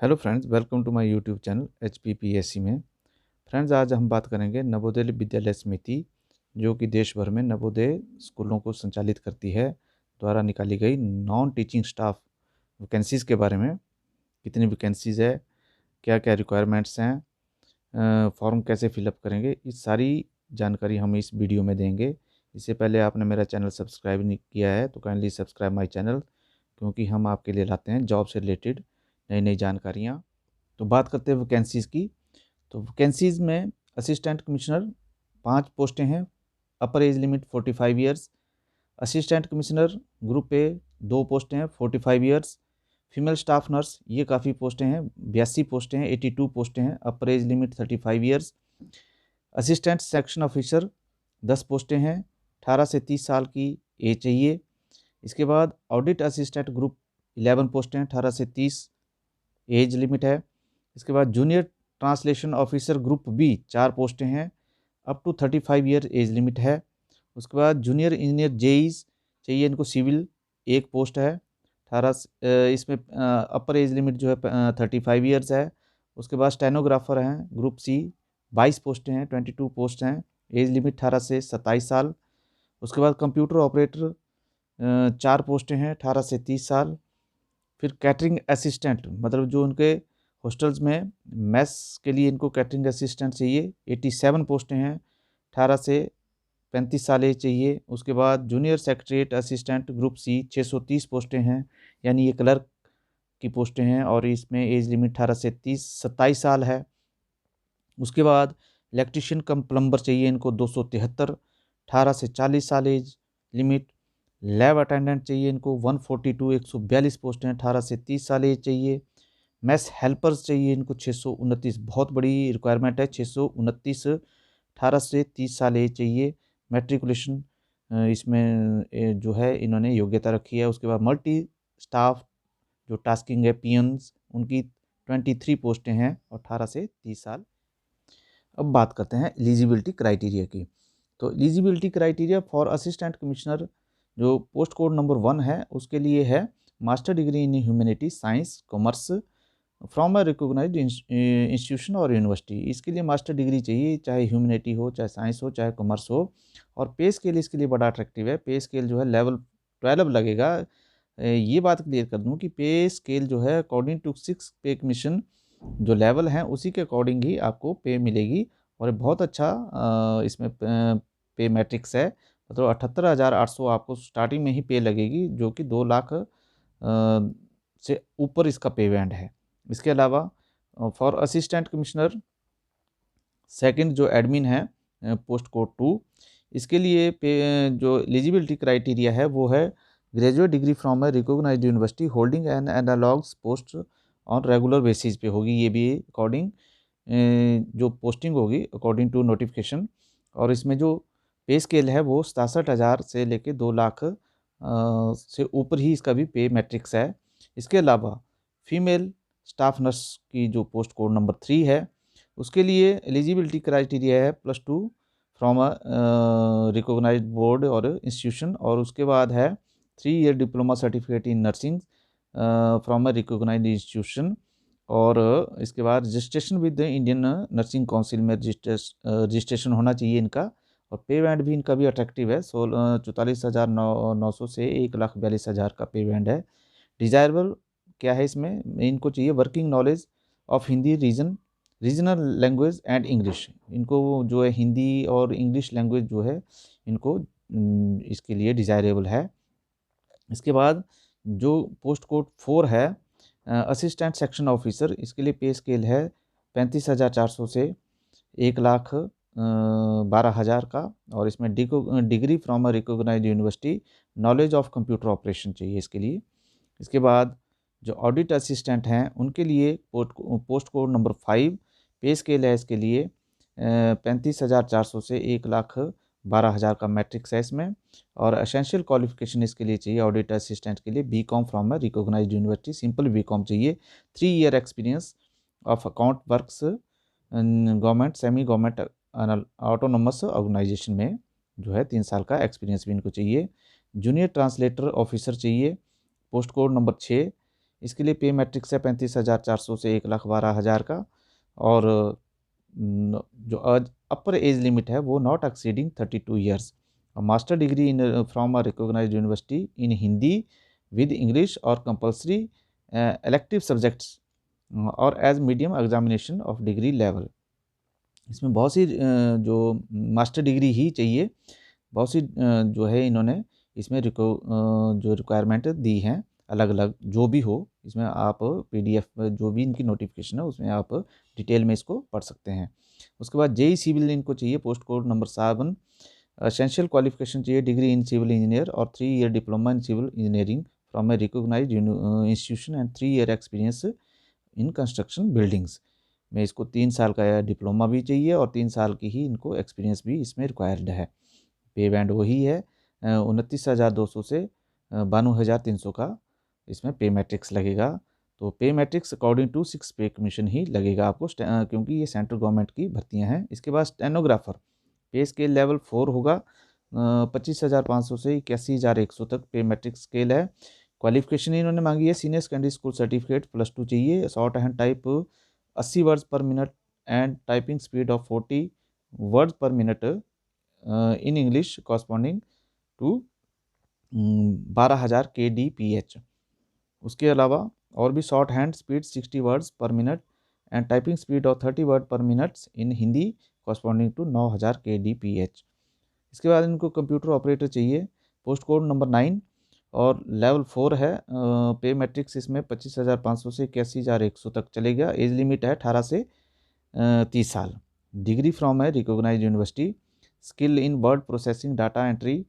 Hello friends, welcome to my YouTube channel HPPSC में। Friends, आज हम बात करेंगे नवोदय विद्यालय समिति, जो कि देश भर में नवोदय स्कूलों को संचालित करती है, द्वारा निकाली गई नॉन टीचिंग स्टाफ वैकेंसीज़ के बारे में। कितनी वैकेंसीज़ है, क्या क्या रिक्वायरमेंट्स हैं, फॉर्म कैसे फिलअप करेंगे, इस सारी जानकारी हम इस वीडियो में देंगे। इससे पहले आपने मेरा चैनल सब्सक्राइब नहीं किया है तो काइंडली सब्सक्राइब माई चैनल, क्योंकि हम आपके लिए लाते हैं जॉब से रिलेटेड नई नई जानकारियाँ। तो बात करते हैं वैकेंसीज़ की। तो वैकेंसीज़ में असिस्टेंट कमिश्नर 5 पोस्टें हैं, अपर age limit 45 years. Assistant commissioner group A 2 पोस्टें हैं, 45 ईयर्स। फीमेल स्टाफ नर्स, ये काफ़ी पोस्टें हैं, 82 पोस्टें हैं, 82 पोस्टें हैं, अपर age limit 35 years. Assistant section officer 10 पोस्टें हैं, 18 से 30 साल की एज चाहिए। इसके बाद ऑडिट असिस्टेंट ग्रुप 11 पोस्टें हैं, 18 से 30 एज लिमिट है। इसके बाद junior translation officer group B 4 पोस्टें हैं, up to 35 year age limit है। उसके बाद जूनियर इंजीनियर जेईज चाहिए इनको, सिविल 1 पोस्ट है, 18 इसमें अपर एज लिमिट जो है 35 ईयर्स है। उसके बाद स्टेनोग्राफर हैं ग्रुप सी 22 पोस्टें हैं, 22 पोस्ट हैं, एज लिमिट 18 से 27 साल। उसके बाद कंप्यूटर ऑपरेटर 4 पोस्टें हैं, 18 से 30 साल। फिर कैटरिंग असिस्टेंट, मतलब जो उनके हॉस्टल्स में मेस के लिए इनको कैटरिंग असिस्टेंट चाहिए, 87 पोस्टें हैं, 18 से 35 साल एज चाहिए। उसके बाद junior secretariat assistant group C 630 पोस्टें हैं, यानी ये क्लर्क की पोस्टें हैं, और इसमें एज लिमिट 18 से 27 साल है। उसके बाद इलेक्ट्रिशियन कम प्लम्बर चाहिए इनको 273, 18 से 40 साल एज लिमिट। लैब अटेंडेंट चाहिए इनको 142, 142 पोस्टें हैं, 18 से 30 साल एज चाहिए। मैस हेल्पर्स चाहिए इनको 629, बहुत बड़ी रिक्वायरमेंट है, 629, 18 से 30 साल एज चाहिए। मैट्रिकुलेशन इसमें जो है इन्होंने योग्यता रखी है। उसके बाद मल्टी स्टाफ जो टास्किंग है पियंस, उनकी 23 पोस्टें हैं और 18 से 30 साल। अब बात करते हैं एलिजिबिलिटी क्राइटेरिया की। तो eligibility criteria for assistant commissioner जो पोस्ट कोड नंबर 1 है, उसके लिए है master degree in humanity science commerce from a recognised institution और यूनिवर्सिटी। इसके लिए मास्टर डिग्री चाहिए, चाहे ह्यूमैनिटी हो, चाहे साइंस हो, चाहे कॉमर्स हो। और पे स्केल इसके लिए बड़ा अट्रैक्टिव है, पे स्केल जो है लेवल 12 लगेगा। ये बात क्लियर कर दूं कि पे स्केल जो है अकॉर्डिंग टू 6 पे कमीशन जो लेवल हैं उसी के अकॉर्डिंग ही आपको पे मिलेगी। और ये बहुत अच्छा इसमें पे मैट्रिक्स है, मतलब 78,800 आपको स्टार्टिंग में ही पे लगेगी, जो कि 2 लाख से ऊपर इसका पे बैंड है। इसके अलावा फॉर असिस्टेंट कमिश्नर सेकंड जो एडमिन है पोस्ट कोड 2, इसके लिए पे जो एलिजिबिलिटी क्राइटेरिया है वो है graduate degree from a recognised university holding an analogous post on regular basis पे होगी। ये भी अकॉर्डिंग जो पोस्टिंग होगी अकॉर्डिंग टू नोटिफिकेशन। और इसमें जो पे स्केल है वो 67,000 से लेके 2 लाख से ऊपर ही इसका भी पे मैट्रिक्स है। इसके अलावा फीमेल स्टाफ नर्स की जो पोस्ट कोड नंबर 3 है, उसके लिए एलिजिबिलिटी क्राइटेरिया है +2 फ्रॉम अ रिकॉग्नाइज्ड बोर्ड और इंस्टीट्यूशन। और उसके बाद है 3 year diploma certificate in nursing from a recognised institution. और इसके बाद registration with Indian nursing council में रजिस्ट्रेशन होना चाहिए इनका। और पे बैंड भी इनका भी अट्रैक्टिव है, 44,900 से 1,42,000 का पे बैंड है। डिजायरेबल क्या है इसमें, इनको चाहिए working knowledge of Hindi regional language and English. इनको जो है हिंदी और इंग्लिश लैंग्वेज जो है इनको इसके लिए डिजायरेबल है। इसके बाद जो पोस्ट कोड 4 है असिस्टेंट सेक्शन ऑफिसर, इसके लिए पे स्केल है 35,400 से 1,12,000 का। और इसमें degree from a recognised university knowledge of computer operation चाहिए इसके लिए। इसके बाद जो ऑडिट असिस्टेंट हैं उनके लिए पोस्ट कोड नंबर 5 पे स्केल है इसके लिए 35,400 से 1,12,000 का मैट्रिक्स है इसमें। और एसेंशियल क्वालिफिकेशन इसके लिए चाहिए ऑडिट असिस्टेंट के लिए BCom from a recognised university, simple BCom चाहिए। 3 year experience of account works government semi government autonomous organisation में जो है 3 साल का एक्सपीरियंस भी इनको चाहिए। जूनियर ट्रांसलेटर ऑफिसर चाहिए, पोस्ट कोड नंबर 6 इसके लिए पे मैट्रिक्स है 35,400 से 1,12,000 का। और जो अपर एज लिमिट है वो not exceeding 32 years. Master degree in from a recognised university in Hindi with English और कंपलसरी इलेक्टिव सब्जेक्ट्स और as medium examination of degree level. इसमें बहुत सी जो मास्टर डिग्री ही चाहिए, बहुत सी जो है इन्होंने इसमें जो रिक्वायरमेंट दी हैं अलग अलग, जो भी हो इसमें आप PDF जो भी इनकी नोटिफिकेशन है उसमें आप डिटेल में इसको पढ़ सकते हैं। उसके बाद जेई सिविल इनको चाहिए, post code number 7। Essential qualification चाहिए डिग्री इन सिविल इंजीनियर और 3 year diploma in civil engineering from a recognised institution and 3 year experience in construction buildings में। इसको 3 साल का डिप्लोमा भी चाहिए और 3 साल की ही इनको एक्सपीरियंस भी इसमें रिक्वायर्ड है। पे बैंड वही है 29,200 से 92,300 का इसमें पे मैट्रिक्स लगेगा। तो पे मैट्रिक्स अकॉर्डिंग टू 6 पे कमीशन ही लगेगा आपको, क्योंकि ये सेंट्रल गवर्नमेंट की भर्तियां हैं। इसके बाद स्टेनोग्राफर पे स्केल लेवल 4 होगा, 25,500 से 81,100 तक पे मैट्रिक्स स्केल है। क्वालिफिकेशन इन्होंने मांगी है सीनियर सेकेंडरी स्कूल सर्टिफिकेट +2 चाहिए, shorthand type 80 words per minute and typing speed of 40 words per minute in English corresponding to 12,000 kDPH। उसके अलावा और भी shorthand speed 60 words per minute and typing speed of 30 word per minute in Hindi corresponding to 9,000 kDPH। इसके बाद इनको computer operator चाहिए, post code number 9 और level 4 है। पे मैट्रिक्स इसमें 25,500 से 81,100 तक चलेगा। एज लिमिट है 18 से 30 साल। डिग्री फ्रॉम है recognised university, skill in word processing data entry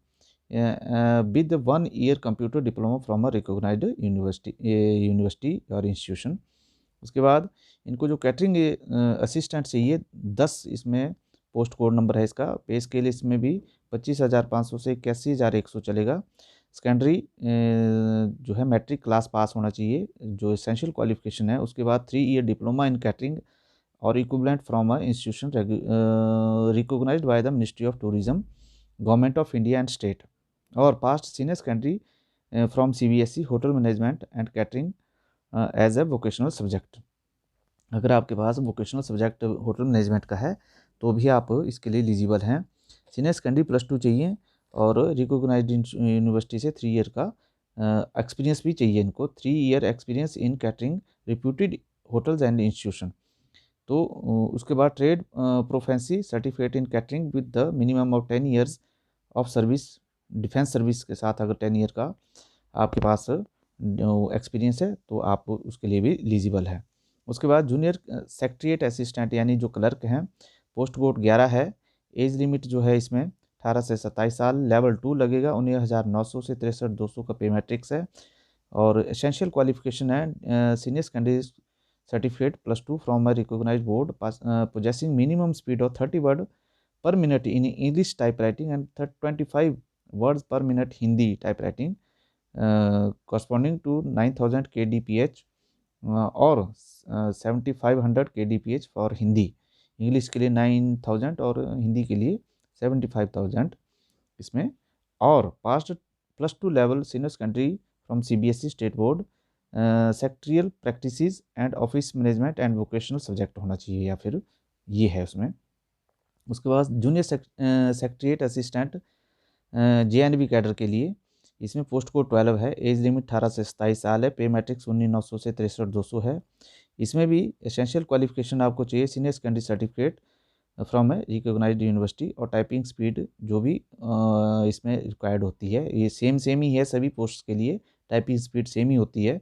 with 1 year computer diploma from a recognised university और इंस्टीट्यूशन। उसके बाद इनको जो कैटरिंग असिस्टेंट चाहिए 10 इसमें पोस्ट कोड नंबर है इसका। पे स्केल इसमें भी 25,500 से 81,100 चलेगा। सेकेंडरी जो है मैट्रिक क्लास पास होना चाहिए जो एसेंशियल क्वालिफिकेशन है। उसके बाद 3 ईयर डिप्लोमा इन कैटरिंग और equivalent from a institution recognised by the ministry of tourism, government of India and state, और passed senior secondary from CBSE hotel management and catering as a vocational subject. अगर आपके पास vocational subject hotel management का है तो भी आप इसके लिए एलिजिबल हैं। सीनियर सेकेंडरी +2 चाहिए और रिकॉग्नाइज्ड यूनिवर्सिटी से 3 ईयर का एक्सपीरियंस भी चाहिए इनको, 3 year experience in catering reputed hotels and institution. तो उसके बाद trade proficiency certificate in catering with the minimum of 10 years of service, defence service के साथ अगर 10 ईयर का आपके पास एक्सपीरियंस है तो आप उसके लिए भी एलिजिबल है। उसके बाद जूनियर सेक्रेटरीट असिस्टेंट यानी जो क्लर्क हैं, पोस्ट कोड 11 है। एज लिमिट जो है इसमें 18 से 27 साल। लेवल 2 लगेगा, 19,900 से 63,200 का पे मैट्रिक्स है। और एसेंशियल क्वालिफिकेशन है senior secondary certificate +2 from a recognised board possessing minimum speed of 30 word per minute in English typewriting and 25 words per minute Hindi typewriting corresponding to 9,000 kDPH और 7,500 kDPH फॉर हिंदी। इंग्लिश के लिए 9,000 और हिंदी के लिए 75,000 इसमें। और past +2 level senior secondary from CBSE state board, secretarial practices and office management and vocational subject होना चाहिए, या फिर ये है उसमें। उसके बाद junior secretariat assistant JNB cadre के लिए इसमें पोस्ट कोड 12 है। एज लिमिट 18 से 27 साल है। पे मैट्रिक्स 19,900 से 63,200 है। इसमें भी एसेंशियल क्वालिफिकेशन आपको चाहिए senior secondary certificate from a recognised university और टाइपिंग स्पीड जो भी इसमें रिक्वायर्ड होती है ये सेम ही है सभी पोस्ट के लिए, टाइपिंग स्पीड सेम ही होती है।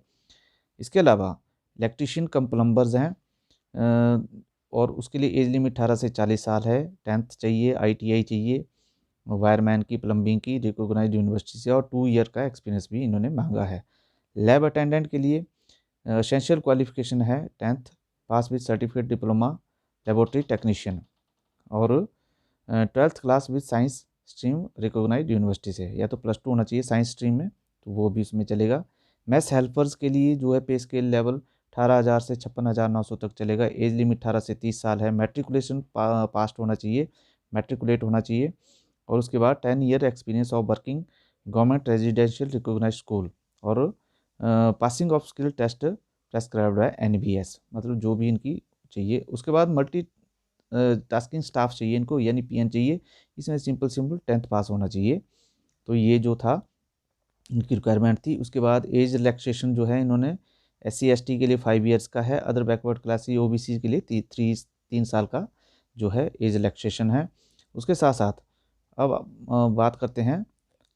इसके अलावा इलेक्ट्रीशियन कम प्लम्बर्स हैं और उसके लिए एज लिमिट 18 से 40 साल है। 10th चाहिए, ITI चाहिए, वायरमैन की, प्लम्बिंग की, रिकॉग्नाइज्ड यूनिवर्सिटी से, और 2 ईयर का एक्सपीरियंस भी इन्होंने मांगा है। लैब अटेंडेंट के लिए एसेंशियल क्वालिफिकेशन है 10th pass with certificate diploma laboratory technician और 12th class with science stream recognised university से, या तो +2 होना चाहिए साइंस स्ट्रीम में तो वो भी उसमें चलेगा। मैथ्स हेल्पर्स के लिए जो है पे स्केल लेवल 18,000 से 56,900 तक चलेगा। एज लिमिट 18 से 30 साल है। मैट्रिकुलेशन पास्ट होना चाहिए, मैट्रिकुलेट होना चाहिए। और उसके बाद 10 year experience of working government residential recognised school और passing of skill test prescribed by NBS, मतलब जो भी इनकी चाहिए। उसके बाद मल्टी टास्किंग स्टाफ चाहिए इनको, यानी पीएन चाहिए। इसमें सिंपल 10th पास होना चाहिए। तो ये जो था इनकी रिक्वायरमेंट थी। उसके बाद एज रिलैक्सेशन जो है इन्होंने SC ST के लिए 5 ईयर्स का है, अदर बैकवर्ड क्लास OBC के लिए 3 साल का जो है एज रिलैक्सेशन है। उसके साथ साथ अब बात करते हैं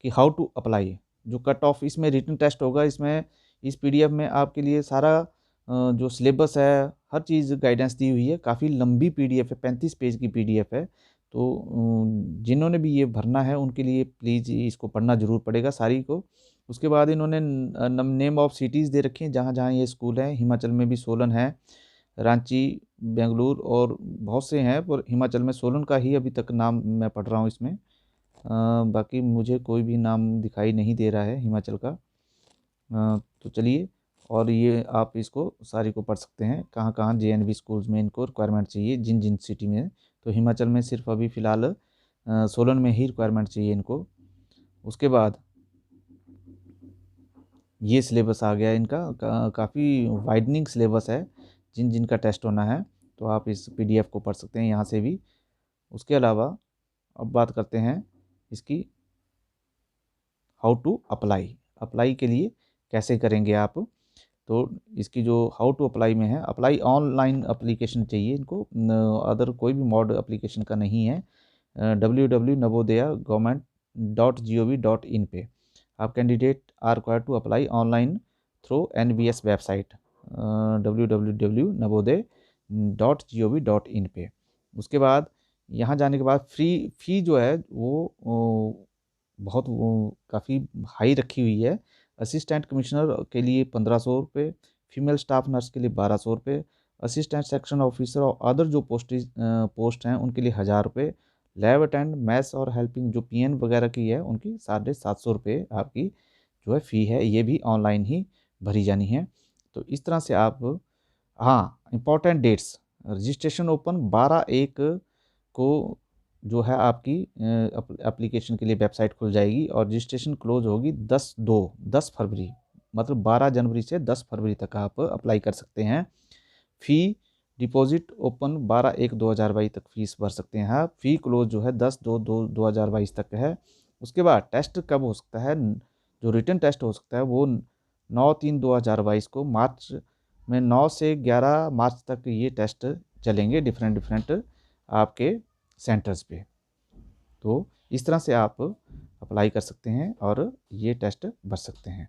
कि हाउ टू अप्लाई। जो कट ऑफ इसमें रिटन टेस्ट होगा, इसमें इस PDF में आपके लिए सारा जो सिलेबस है, हर चीज़ गाइडेंस दी हुई है। काफ़ी लंबी PDF है, 35 पेज की PDF है। तो जिन्होंने भी ये भरना है उनके लिए प्लीज़ इसको पढ़ना ज़रूर पड़ेगा सारी को। उसके बाद इन्होंने नेम ऑफ सिटीज़ दे रखी हैं जहाँ जहाँ ये स्कूल है। हिमाचल में भी सोलन है, रांची, बेंगलुरु और बहुत से हैं, पर हिमाचल में सोलन का ही अभी तक नाम मैं पढ़ रहा हूँ इसमें। बाकी मुझे कोई भी नाम दिखाई नहीं दे रहा है हिमाचल का। तो चलिए, और ये आप इसको सारी को पढ़ सकते हैं कहाँ कहाँ JNV स्कूल्स में इनको रिक्वायरमेंट चाहिए, जिन जिन सिटी में। तो हिमाचल में सिर्फ अभी फ़िलहाल सोलन में ही रिक्वायरमेंट चाहिए इनको। उसके बाद ये सिलेबस आ गया इनका, काफ़ी वाइडनिंग सिलेबस है। जिन जिन का टेस्ट होना है तो आप इस PDF को पढ़ सकते हैं यहाँ से भी। उसके अलावा अब बात करते हैं इसकी हाउ टू अप्लाई। अप्लाई के लिए कैसे करेंगे आप, तो इसकी जो हाउ टू अप्लाई में है, अप्लाई ऑनलाइन एप्लीकेशन चाहिए इनको, अदर कोई भी मॉड एप्लीकेशन का नहीं है। www.navodaya.government.gov.in पे आप candidate are required to apply online through NBS website www.navodaya.gov.in पे। उसके बाद यहाँ जाने के बाद फ़ी जो है वो बहुत काफ़ी हाई रखी हुई है। असिस्टेंट कमिश्नर के लिए 1500 रुपये, फीमेल स्टाफ नर्स के लिए 1200 रुपये, असिस्टेंट सेक्शन ऑफिसर और अदर जो पोस्ट हैं उनके लिए 1000 रुपये, लैब अटेंड मैथ्स और हेल्पिंग जो PN वगैरह की है उनकी 750 रुपये आपकी जो है फ़ी है। ये भी ऑनलाइन ही भरी जानी है। तो इस तरह से आप, हाँ, इम्पॉर्टेंट डेट्स, रजिस्ट्रेशन ओपन 12/1 को जो है आपकी एप्लीकेशन के लिए वेबसाइट खुल जाएगी, और रजिस्ट्रेशन क्लोज होगी 10 फरवरी, मतलब 12 जनवरी से 10 फरवरी तक आप अप्लाई कर सकते हैं। फ़ी डिपॉजिट ओपन 12/1/2022 तक फीस भर सकते हैं आप। फ़ी क्लोज जो है 10/2/2022 तक है। उसके बाद टेस्ट कब हो सकता है, जो रिटन टेस्ट हो सकता है वो 9/3/2022 को, मार्च में 9 से 11 मार्च तक ये टेस्ट चलेंगे डिफरेंट आपके सेंटर्स पे। तो इस तरह से आप अप्लाई कर सकते हैं और ये टेस्ट भर सकते हैं।